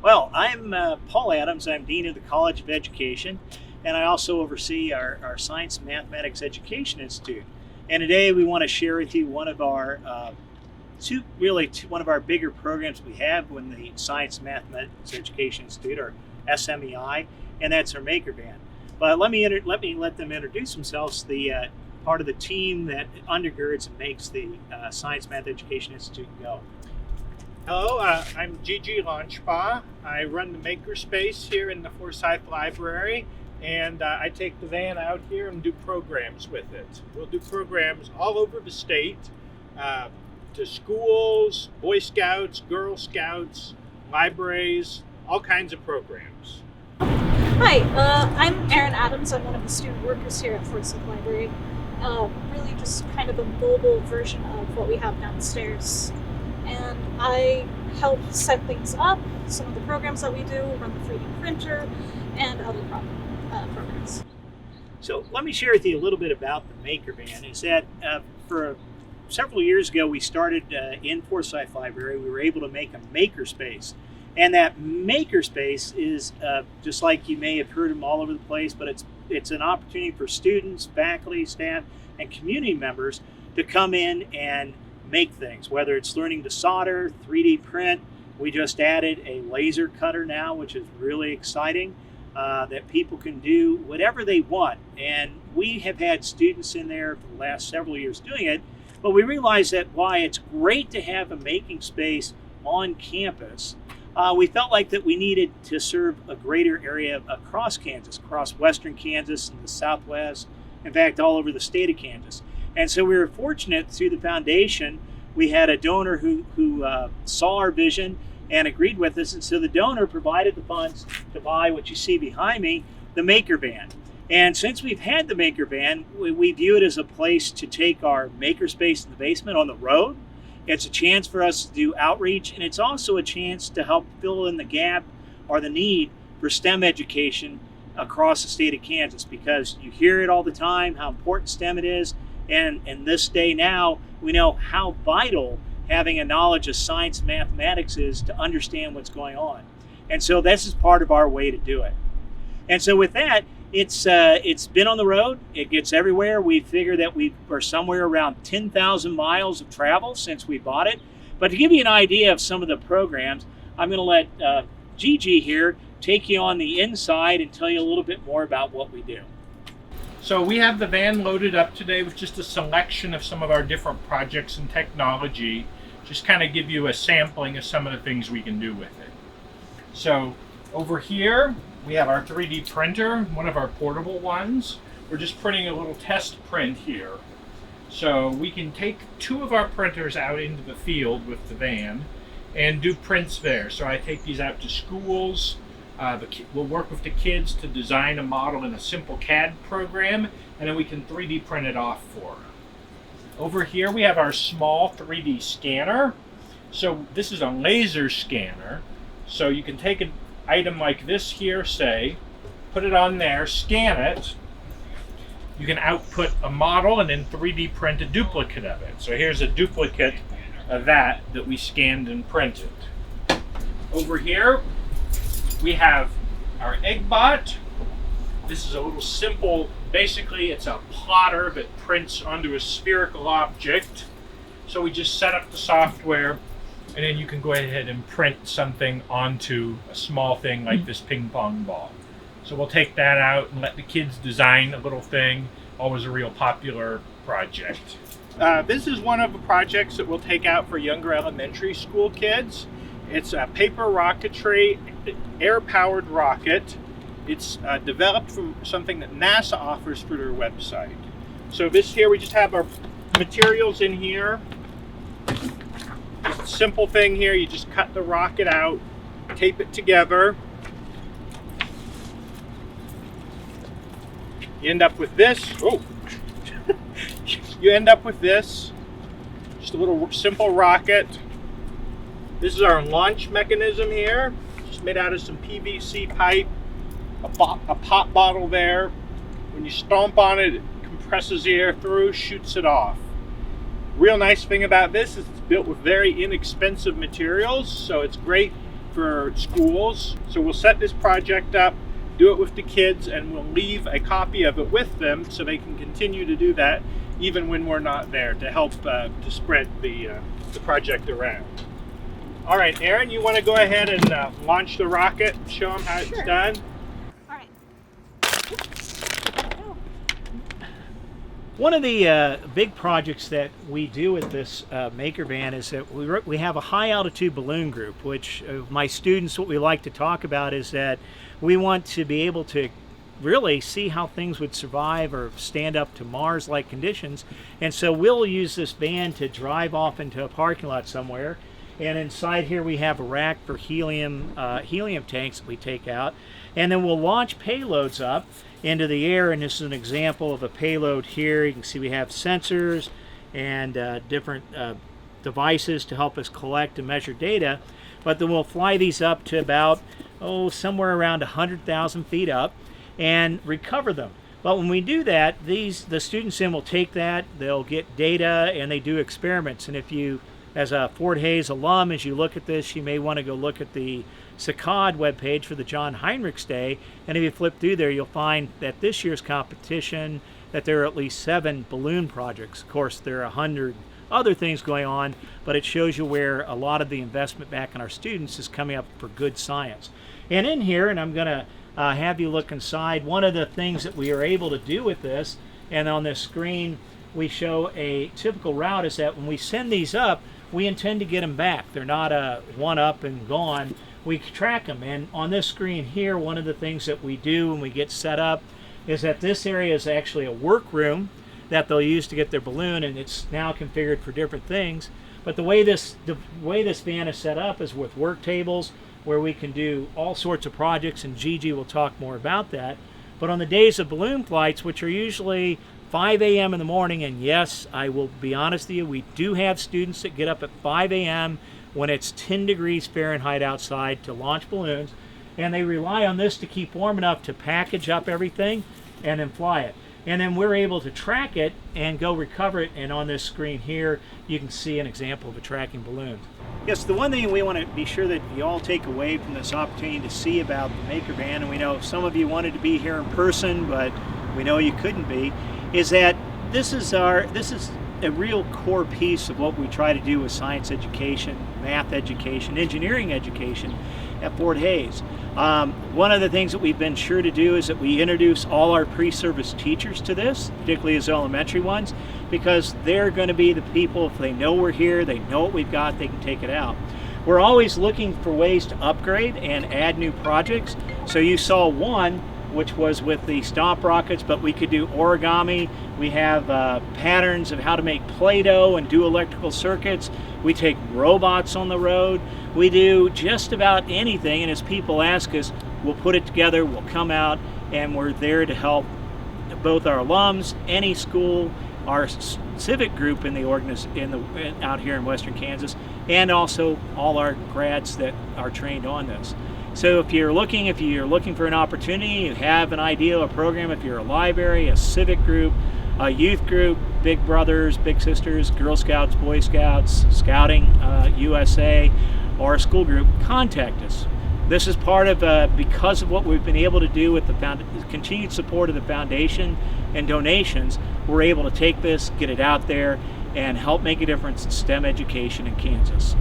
Well, I'm Paul Adams. I'm Dean of the College of Education, and I also oversee our Science and Mathematics Education Institute. And today we want to share with you one of our one of our bigger programs we have in the Science and Mathematics Education Institute, or SMEI, and that's our Maker Band. But let them introduce themselves. The part of the team that undergirds and makes the Science Math Education Institute go. Hello, I'm Gigi Launchbaugh. I run the makerspace here in the Forsyth Library, and I take the van out here and do programs with it. We'll do programs all over the state, to schools, Boy Scouts, Girl Scouts, libraries, all kinds of programs. Hi, I'm Erin Adams. I'm one of the student workers here at Forsyth Library. Really just kind of a mobile version of what we have downstairs. And I help set things up, some of the programs that we do, run the 3D printer, and other programs. So let me share with you a little bit about the Maker Band. Is that for several years ago we started in Forsyth Library. We were able to make a makerspace, and that makerspace is just like you may have heard them all over the place, but it's an opportunity for students, faculty, staff, and community members to come in and make things, whether it's learning to solder, 3D print. We just added a laser cutter now, which is really exciting, that people can do whatever they want. And we have had students in there for the last several years doing it, but we realized that why it's great to have a making space on campus, we felt like that we needed to serve a greater area across Kansas, across western Kansas and the southwest, in fact, all over the state of Kansas. And so we were fortunate through the foundation. We had a donor who saw our vision and agreed with us. And so the donor provided the funds to buy what you see behind me, the Maker Band. And since we've had the Maker Band, we view it as a place to take our makerspace in the basement on the road. It's a chance for us to do outreach, and it's also a chance to help fill in the gap or the need for STEM education across the state of Kansas, because you hear it all the time, how important STEM it is. And in this day now, we know how vital having a knowledge of science and mathematics is to understand what's going on. And so this is part of our way to do it. And so with that, it's been on the road. It gets everywhere. We figure that we are somewhere around 10,000 miles of travel since we bought it. But to give you an idea of some of the programs, I'm going to let Gigi here take you on the inside and tell you a little bit more about what we do. So we have the van loaded up today with just a selection of some of our different projects and technology, just kind of give you a sampling of some of the things we can do with it. So over here, we have our 3D printer, one of our portable ones. We're just printing a little test print here. So we can take two of our printers out into the field with the van and do prints there. So I take these out to schools. We'll work with the kids to design a model in a simple CAD program, and then we can 3D print it off for them. Over here we have our small 3D scanner. So this is a laser scanner. So you can take an item like this here, say, put it on there, scan it. You can output a model and then 3D print a duplicate of it. So here's a duplicate of that we scanned and printed. Over here, we have our EggBot. This is a little simple, basically it's a plotter that prints onto a spherical object. So we just set up the software, and then you can go ahead and print something onto a small thing like this ping pong ball. So we'll take that out and let the kids design a little thing. Always a real popular project. This is one of the projects that we'll take out for younger elementary school kids. It's a paper rocketry, air-powered rocket. It's developed from something that NASA offers through their website. So this here, we just have our materials in here. Just a simple thing here, you just cut the rocket out, tape it together. You end up with this. Oh, you end up with this. Just a little simple rocket. This is our launch mechanism here, just made out of some PVC pipe, a pop bottle there. When you stomp on it, it compresses the air through, shoots it off. Real nice thing about this is it's built with very inexpensive materials, so it's great for schools. So we'll set this project up, do it with the kids, and we'll leave a copy of it with them so they can continue to do that even when we're not there, to help to spread the project around. All right, Aaron, you want to go ahead and launch the rocket, show them how it's done? All right. One of the big projects that we do with this Maker Van is that we have a high altitude balloon group, which my students, what we like to talk about is that we want to be able to really see how things would survive or stand up to Mars-like conditions. And so we'll use this van to drive off into a parking lot somewhere. And inside here we have a rack for helium tanks that we take out. And then we'll launch payloads up into the air. And this is an example of a payload here. You can see we have sensors and different devices to help us collect and measure data. But then we'll fly these up to about, somewhere around 100,000 feet up and recover them. But when we do that, the students then will take that, they'll get data, and they do experiments. And if you, as a Fort Hays alum, as you look at this, you may want to go look at the SACAD webpage for the John Heinrichs Day. And if you flip through there, you'll find that this year's competition, that there are at least 7 balloon projects. Of course, there are 100 other things going on, but it shows you where a lot of the investment back in our students is coming up for good science. And in here, and I'm going to have you look inside, one of the things that we are able to do with this, and on this screen we show a typical route, is that when we send these up, we intend to get them back. They're not a one up and gone. We track them, and on this screen here, one of the things that we do when we get set up is that this area is actually a workroom that they'll use to get their balloon, and it's now configured for different things. But the way this van is set up is with work tables where we can do all sorts of projects, and Gigi will talk more about that. But on the days of balloon flights, which are usually 5 a.m. in the morning, and yes, I will be honest with you, we do have students that get up at 5 a.m. when it's 10 degrees Fahrenheit outside to launch balloons, and they rely on this to keep warm enough to package up everything and then fly it. And then we're able to track it and go recover it, and on this screen here you can see an example of a tracking balloon. Yes, the one thing we want to be sure that you all take away from this opportunity to see about the Maker Van, and we know some of you wanted to be here in person, but we know you couldn't be, is that this is a real core piece of what we try to do with science education, math education, engineering education at Fort Hays. One of the things that we've been sure to do is that we introduce all our pre-service teachers to this, particularly as elementary ones, because they're going to be the people, if they know we're here, they know what we've got, they can take it out. We're always looking for ways to upgrade and add new projects. So you saw one, which was with the stomp rockets, but we could do origami. We have patterns of how to make Play-Doh and do electrical circuits. We take robots on the road. We do just about anything, and as people ask us, we'll put it together, we'll come out, and we're there to help both our alums, any school, our civic group in the out here in Western Kansas, and also all our grads that are trained on this. So if you're looking for an opportunity, you have an idea, a program, if you're a library, a civic group, a youth group, Big Brothers, Big Sisters, Girl Scouts, Boy Scouts, Scouting USA, or a school group, contact us. This is part of, because of what we've been able to do with the continued support of the foundation and donations, we're able to take this, get it out there, and help make a difference in STEM education in Kansas.